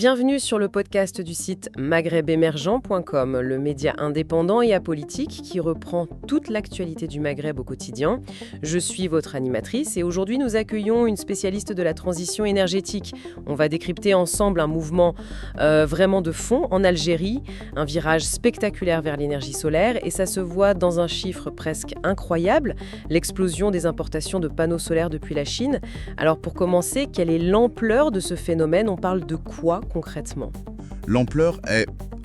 Bienvenue sur le podcast du site maghrebemergent.com, le média indépendant et apolitique qui reprend toute l'actualité du Maghreb au quotidien. Je suis votre animatrice et aujourd'hui nous accueillons une spécialiste de la transition énergétique. On va décrypter ensemble un mouvement vraiment de fond en Algérie, un virage spectaculaire vers l'énergie solaire et ça se voit dans un chiffre presque incroyable, l'explosion des importations de panneaux solaires depuis la Chine. Alors pour commencer, quelle est l'ampleur de ce phénomène ? On parle de quoi concrètement ? L'ampleur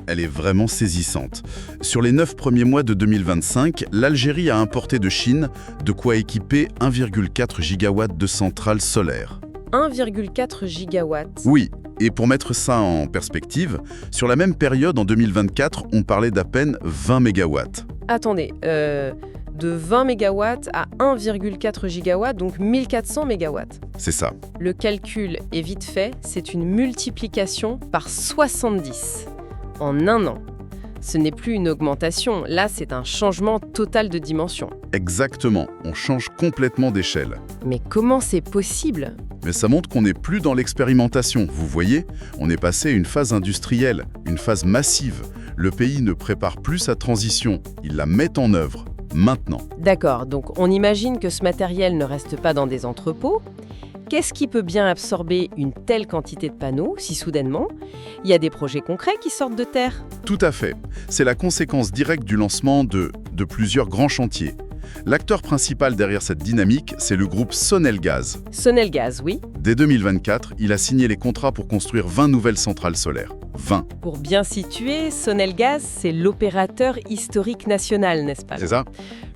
elle est vraiment saisissante. Sur les 9 premiers mois de 2025, l'Algérie a importé de Chine de quoi équiper 1,4 gigawatts de centrales solaires. 1,4 gigawatts. Oui, et pour mettre ça en perspective, sur la même période en 2024, on parlait d'à peine 20 mégawatts. Attendez, de 20 mégawatts à 1,4 gigawatts, donc 1400 mégawatts. C'est ça. Le calcul est vite fait, c'est une multiplication par 70 en un an. Ce n'est plus une augmentation, là c'est un changement total de dimension. Exactement, on change complètement d'échelle. Mais comment c'est possible ? Mais ça montre qu'on n'est plus dans l'expérimentation, vous voyez ? On est passé à une phase industrielle, une phase massive. Le pays ne prépare plus sa transition, il la met en œuvre. Maintenant. D'accord, donc on imagine que ce matériel ne reste pas dans des entrepôts. Qu'est-ce qui peut bien absorber une telle quantité de panneaux, si soudainement ? Il y a des projets concrets qui sortent de terre. Tout à fait. C'est la conséquence directe du lancement de plusieurs grands chantiers. L'acteur principal derrière cette dynamique, c'est le groupe Sonelgaz. Sonelgaz, oui. Dès 2024, il a signé les contrats pour construire 20 nouvelles centrales solaires. 20. Pour bien situer, Sonelgaz, c'est l'opérateur historique national, n'est-ce pas ? C'est ça ?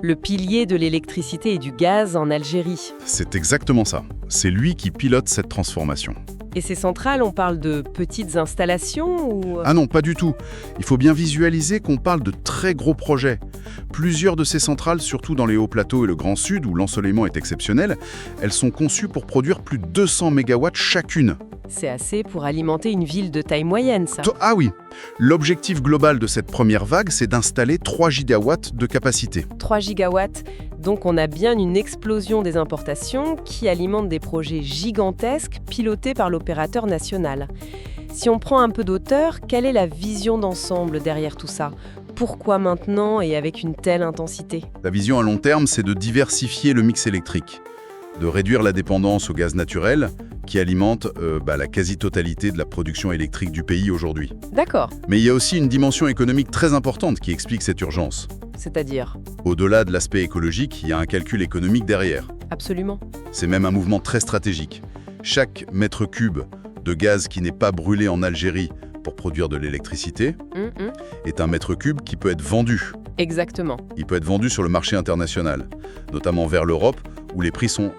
Le pilier de l'électricité et du gaz en Algérie. C'est exactement ça. C'est lui qui pilote cette transformation. Et ces centrales, on parle de petites installations ou... Ah non, pas du tout. Il faut bien visualiser qu'on parle de très gros projets. Plusieurs de ces centrales, surtout dans les hauts plateaux et le Grand Sud, où l'ensoleillement est exceptionnel, elles sont conçues pour produire plus de 200 mégawatts chacune. C'est assez pour alimenter une ville de taille moyenne, ça. Ah oui. L'objectif global de cette première vague, c'est d'installer 3 gigawatts de capacité. 3 gigawatts, donc on a bien une explosion des importations qui alimente des projets gigantesques pilotés par l'opérateur national. Si on prend un peu d'auteur, quelle est la vision d'ensemble derrière tout ça ? Pourquoi maintenant et avec une telle intensité ? La vision à long terme, c'est de diversifier le mix électrique, de réduire la dépendance au gaz naturel qui alimente la quasi-totalité de la production électrique du pays aujourd'hui. D'accord. Mais il y a aussi une dimension économique très importante qui explique cette urgence. C'est-à-dire ? Au-delà de l'aspect écologique, il y a un calcul économique derrière. Absolument. C'est même un mouvement très stratégique. Chaque mètre cube de gaz qui n'est pas brûlé en Algérie pour produire de l'électricité est un mètre cube qui peut être vendu. Exactement. Il peut être vendu sur le marché international, notamment vers l'Europe, où les prix sont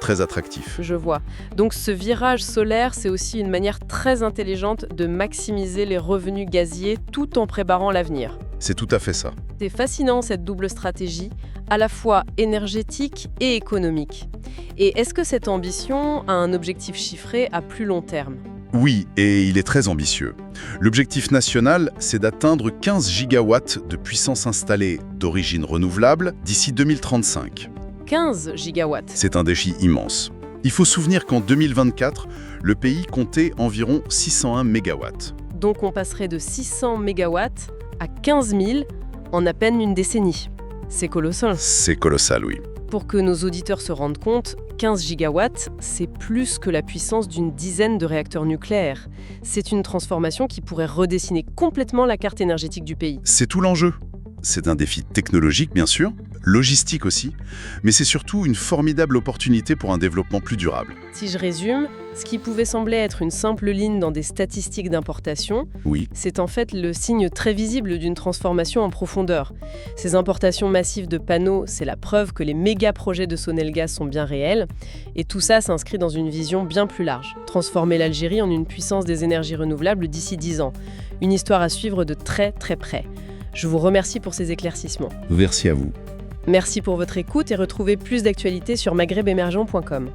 très attractifs. Je vois. Donc ce virage solaire, c'est aussi une manière très intelligente de maximiser les revenus gaziers tout en préparant l'avenir. C'est tout à fait ça. C'est fascinant cette double stratégie, à la fois énergétique et économique. Et est-ce que cette ambition a un objectif chiffré à plus long terme ? Oui, et il est très ambitieux. L'objectif national, c'est d'atteindre 15 gigawatts de puissance installée d'origine renouvelable d'ici 2035. 15 gigawatts. C'est un défi immense. Il faut se souvenir qu'en 2024, le pays comptait environ 601 mégawatts. Donc on passerait de 600 mégawatts à 15 000 en à peine une décennie. C'est colossal. C'est colossal, oui. Pour que nos auditeurs se rendent compte, 15 gigawatts, c'est plus que la puissance d'une dizaine de réacteurs nucléaires. C'est une transformation qui pourrait redessiner complètement la carte énergétique du pays. C'est tout l'enjeu. C'est un défi technologique, bien sûr, logistique aussi, mais c'est surtout une formidable opportunité pour un développement plus durable. Si je résume, ce qui pouvait sembler être une simple ligne dans des statistiques d'importation, Oui. c'est en fait le signe très visible d'une transformation en profondeur. Ces importations massives de panneaux, c'est la preuve que les méga-projets de Sonelgaz sont bien réels, et tout ça s'inscrit dans une vision bien plus large. Transformer l'Algérie en une puissance des énergies renouvelables d'ici 10 ans. Une histoire à suivre de très très près. Je vous remercie pour ces éclaircissements. Merci à vous. Merci pour votre écoute et retrouvez plus d'actualités sur maghrebemergent.com.